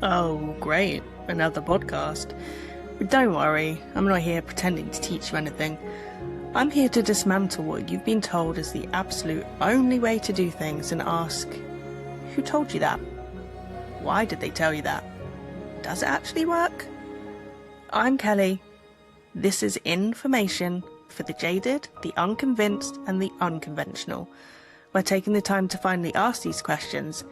Oh, great. Another podcast. But don't worry, I'm not here pretending to teach you anything. I'm here to dismantle what you've been told is the absolute only way to do things and ask, who told you that? Why did they tell you that? Does it actually work? I'm Kelly. This is information for the jaded, the unconvinced, and the unconventional, where taking the time to finally ask these questions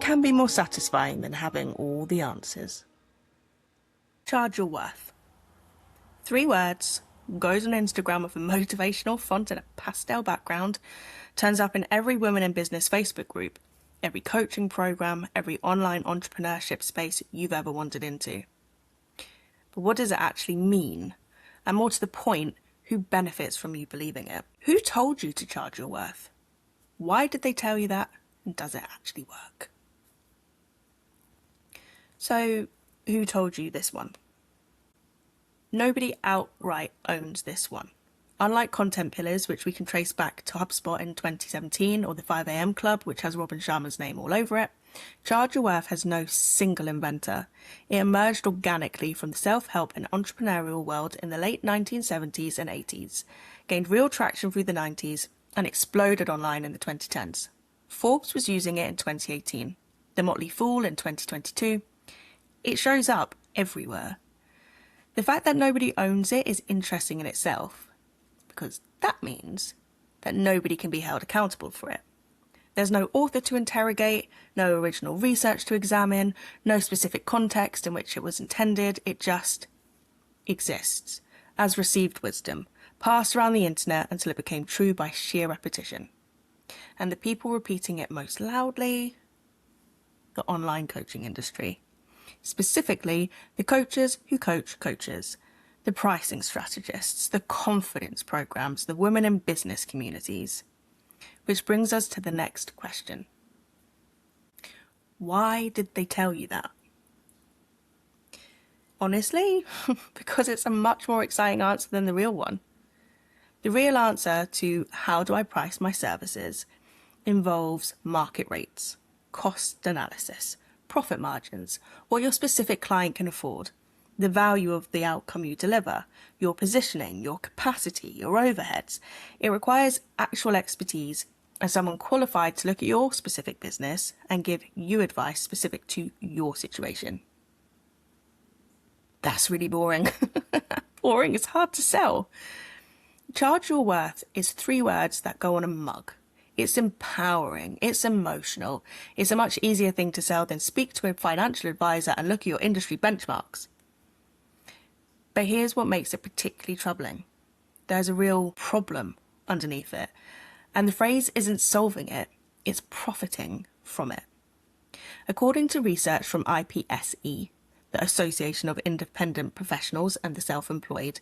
can be more satisfying than having all the answers. Charge your worth. 3 words, goes on Instagram with a motivational font and a pastel background, turns up in every Women in Business Facebook group, every coaching program, every online entrepreneurship space you've ever wandered into. But what does it actually mean? And more to the point, who benefits from you believing it? Who told you to charge your worth? Why did they tell you that? And does it actually work? So, who told you this one? Nobody outright owns this one. Unlike content pillars, which we can trace back to HubSpot in 2017, or the 5am Club, which has Robin Sharma's name all over it, Charge Your Worth has no single inventor. It emerged organically from the self-help and entrepreneurial world in the late 1970s and 80s, gained real traction through the 90s, and exploded online in the 2010s. Forbes was using it in 2018, The Motley Fool in 2022. It shows up everywhere. The fact that nobody owns it is interesting in itself, because that means that nobody can be held accountable for it. There's no author to interrogate, no original research to examine, no specific context in which it was intended. It just exists as received wisdom, passed around the internet until it became true by sheer repetition. And the people repeating it most loudly, the online coaching industry. Specifically, the coaches who coach coaches, the pricing strategists, the confidence programs, the women in business communities. Which brings us to the next question. Why did they tell you that? Honestly, because it's a much more exciting answer than the real one. The real answer to how do I price my services involves market rates, cost analysis, profit margins, what your specific client can afford, the value of the outcome you deliver, your positioning, your capacity, your overheads. It requires actual expertise and someone qualified to look at your specific business and give you advice specific to your situation. That's really boring. Boring is hard to sell. Charge Your Worth is 3 words that go on a mug. It's empowering, it's emotional, it's a much easier thing to sell than speak to a financial advisor and look at your industry benchmarks. But here's what makes it particularly troubling. There's a real problem underneath it, and the phrase isn't solving it, it's profiting from it. According to research from IPSE, the Association of Independent Professionals and the Self-Employed,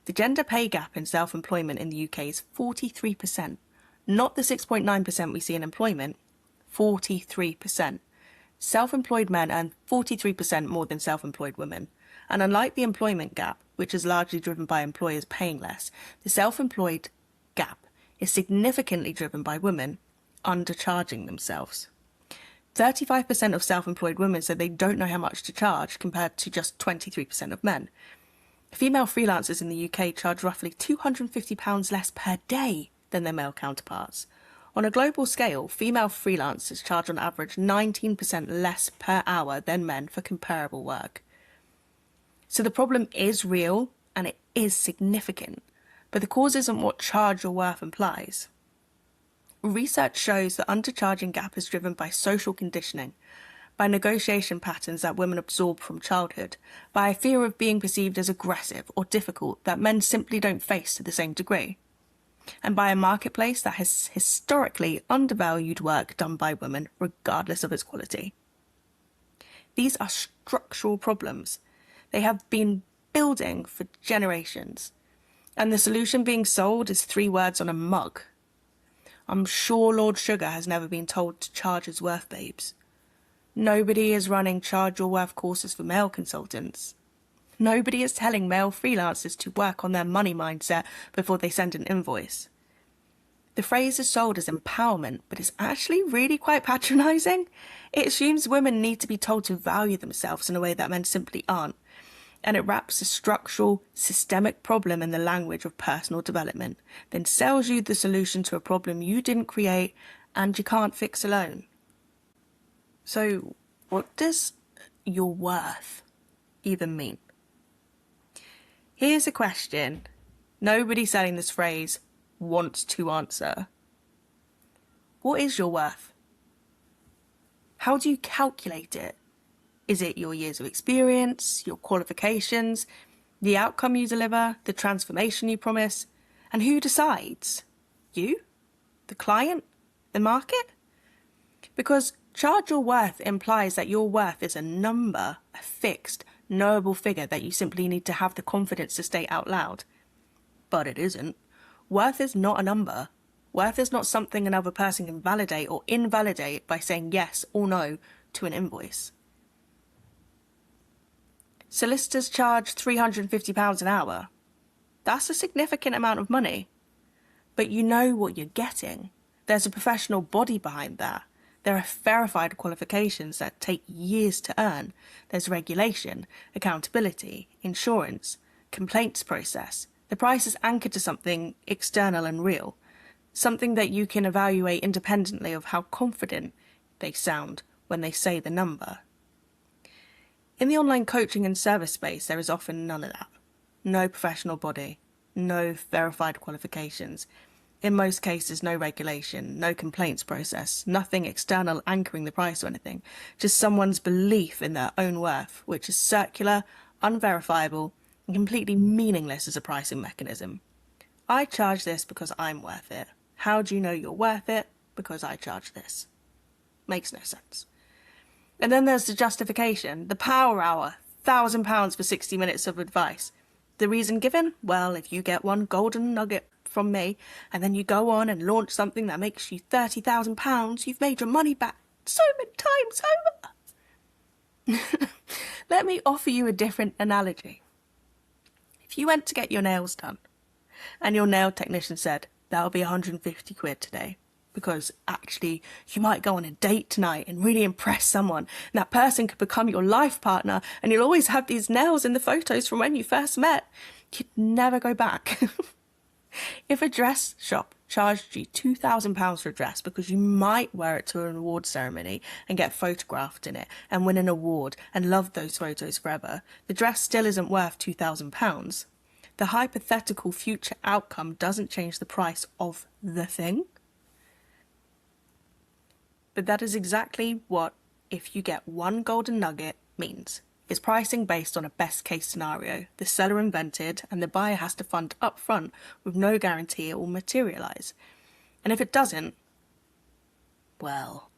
the gender pay gap in self-employment in the UK is 43%. Not the 6.9% we see in employment, 43%. Self-employed men earn 43% more than self-employed women. And unlike the employment gap, which is largely driven by employers paying less, the self-employed gap is significantly driven by women undercharging themselves. 35% of self-employed women said they don't know how much to charge compared to just 23% of men. Female freelancers in the UK charge roughly £250 less per day than their male counterparts. On a global scale, female freelancers charge on average 19% less per hour than men for comparable work. So the problem is real and it is significant, but the cause isn't what Charge Your Worth implies. Research shows the undercharging gap is driven by social conditioning, by negotiation patterns that women absorb from childhood, by a fear of being perceived as aggressive or difficult that men simply don't face to the same degree, and by a marketplace that has historically undervalued work done by women regardless of its quality. These are structural problems. They have been building for generations, and the solution being sold is 3 words on a mug. I'm sure Lord Sugar has never been told to charge his worth, babes. Nobody is running Charge Your Worth courses for male consultants. Nobody is telling male freelancers to work on their money mindset before they send an invoice. The phrase is sold as empowerment, but it's actually really quite patronising. It assumes women need to be told to value themselves in a way that men simply aren't. And it wraps a structural, systemic problem in the language of personal development, then sells you the solution to a problem you didn't create and you can't fix alone. So, what does your worth even mean? Here's a question nobody selling this phrase wants to answer. What is your worth? How do you calculate it? Is it your years of experience, your qualifications, the outcome you deliver, the transformation you promise? And who decides? You? The client? The market? Because charge your worth implies that your worth is a number, a fixed, knowable figure that you simply need to have the confidence to state out loud. But it isn't. Worth is not a number. Worth is not something another person can validate or invalidate by saying yes or no to an invoice. Solicitors charge £350 an hour. That's a significant amount of money. But you know what you're getting. There's a professional body behind that. There are verified qualifications that take years to earn. There's regulation, accountability, insurance, complaints process. The price is anchored to something external and real, something that you can evaluate independently of how confident they sound when they say the number. In the online coaching and service space, there is often none of that. No professional body, no verified qualifications. In most cases, no regulation, no complaints process, nothing external anchoring the price or anything. Just someone's belief in their own worth, which is circular, unverifiable, and completely meaningless as a pricing mechanism. I charge this because I'm worth it. How do you know you're worth it? Because I charge this. Makes no sense. And then there's the justification, the power hour, £1,000 for 60 minutes of advice. The reason given? Well, if you get one golden nugget from me, and then you go on and launch something that makes you £30,000, you've made your money back so many times over. Let me offer you a different analogy. If you went to get your nails done, and your nail technician said, that'll be 150 quid today, because actually you might go on a date tonight and really impress someone, and that person could become your life partner, and you'll always have these nails in the photos from when you first met, you'd never go back. If a dress shop charged you £2,000 for a dress because you might wear it to an award ceremony and get photographed in it and win an award and love those photos forever, the dress still isn't worth £2,000. The hypothetical future outcome doesn't change the price of the thing. But that is exactly what "if you get one golden nugget" means. It's pricing based on a best case scenario the seller invented and the buyer has to fund up front with no guarantee it will materialise. And if it doesn't, well,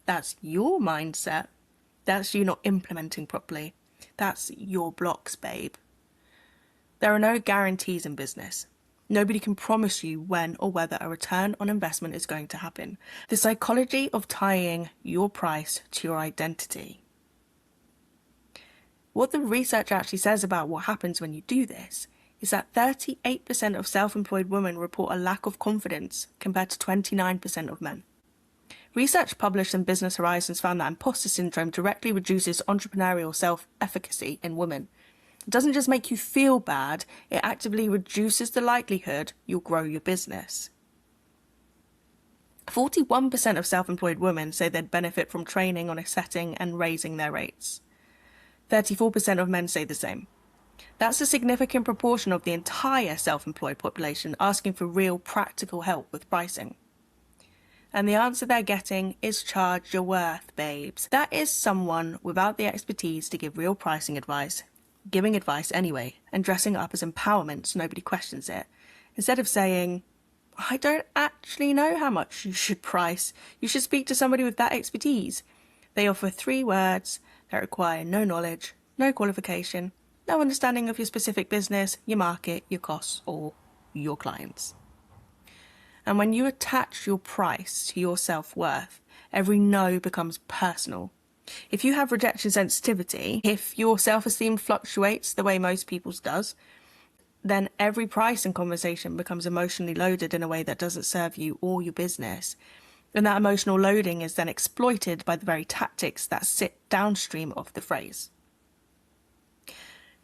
that's your mindset. That's you not implementing properly. That's your blocks, babe. There are no guarantees in business. Nobody can promise you when or whether a return on investment is going to happen. The psychology of tying your price to your identity. What the research actually says about what happens when you do this is that 38% of self-employed women report a lack of confidence compared to 29% of men. Research published in Business Horizons found that imposter syndrome directly reduces entrepreneurial self-efficacy in women. It doesn't just make you feel bad, it actively reduces the likelihood you'll grow your business. 41% of self-employed women say they'd benefit from training on setting and raising their rates. 34% of men say the same. That's a significant proportion of the entire self-employed population asking for real practical help with pricing. And the answer they're getting is charge your worth, babes. That is someone without the expertise to give real pricing advice, giving advice anyway, and dressing it up as empowerment so nobody questions it. Instead of saying, I don't actually know how much you should price. You should speak to somebody with that expertise. They offer 3 words that require no knowledge, no qualification, no understanding of your specific business, your market, your costs, or your clients. And when you attach your price to your self-worth, every no becomes personal. If you have rejection sensitivity, if your self-esteem fluctuates the way most people's does, then every pricing conversation becomes emotionally loaded in a way that doesn't serve you or your business. And that emotional loading is then exploited by the very tactics that sit downstream of the phrase.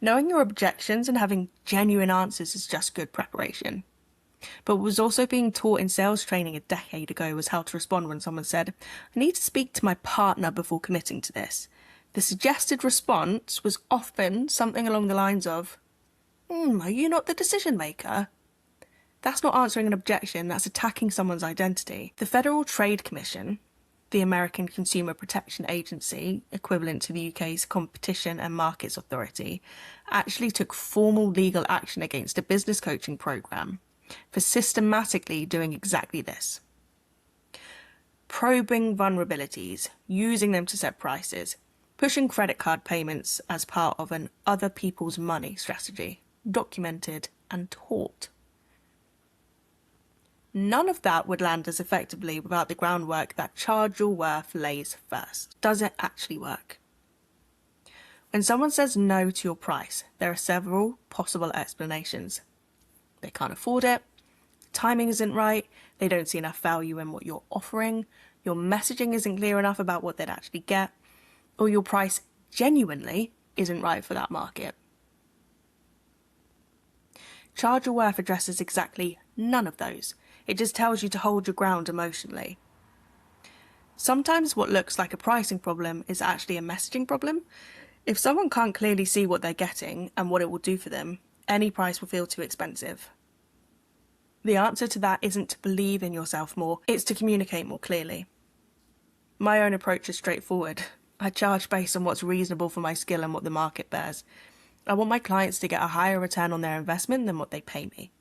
Knowing your objections and having genuine answers is just good preparation. But what was also being taught in sales training a decade ago was how to respond when someone said, "I need to speak to my partner before committing to this." The suggested response was often something along the lines of, "Are you not the decision maker?" That's not answering an objection, that's attacking someone's identity. The Federal Trade Commission, the American Consumer Protection Agency, equivalent to the UK's Competition and Markets Authority, actually took formal legal action against a business coaching programme for systematically doing exactly this. Probing vulnerabilities, using them to set prices, pushing credit card payments as part of an other people's money strategy, documented and taught. None of that would land as effectively without the groundwork that Charge Your Worth lays first. Does it actually work? When someone says no to your price, there are several possible explanations. They can't afford it, timing isn't right, they don't see enough value in what you're offering, your messaging isn't clear enough about what they'd actually get, or your price genuinely isn't right for that market. Charge Your Worth addresses exactly none of those. It just tells you to hold your ground emotionally. Sometimes what looks like a pricing problem is actually a messaging problem. If someone can't clearly see what they're getting and what it will do for them, any price will feel too expensive. The answer to that isn't to believe in yourself more, it's to communicate more clearly. My own approach is straightforward. I charge based on what's reasonable for my skill and what the market bears. I want my clients to get a higher return on their investment than what they pay me.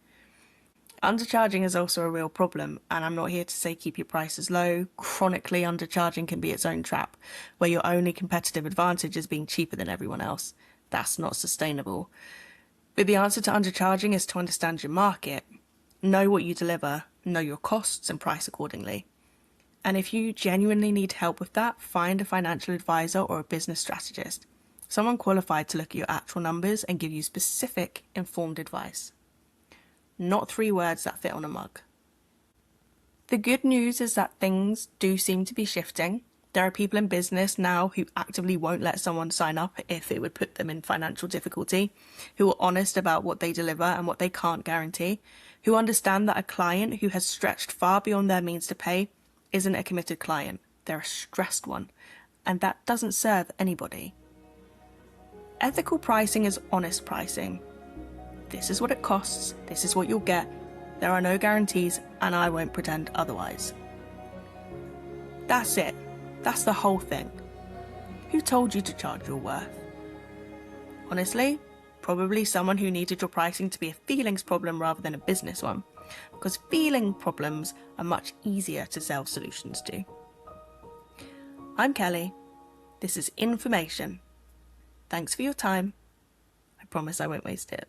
Undercharging is also a real problem, and I'm not here to say keep your prices low. Chronically undercharging can be its own trap, where your only competitive advantage is being cheaper than everyone else. That's not sustainable. But the answer to undercharging is to understand your market, know what you deliver, know your costs and price accordingly. And if you genuinely need help with that, find a financial advisor or a business strategist, someone qualified to look at your actual numbers and give you specific, informed advice. Not 3 words that fit on a mug. The good news is that things do seem to be shifting. There are people in business now who actively won't let someone sign up if it would put them in financial difficulty, who are honest about what they deliver and what they can't guarantee, who understand that a client who has stretched far beyond their means to pay isn't a committed client, they're a stressed one, and that doesn't serve anybody. Ethical pricing is honest pricing. This is what it costs, this is what you'll get, there are no guarantees, and I won't pretend otherwise. That's it. That's the whole thing. Who told you to charge your worth? Honestly, probably someone who needed your pricing to be a feelings problem rather than a business one, because feeling problems are much easier to sell solutions to. I'm Kelly. This is information. Thanks for your time. I promise I won't waste it.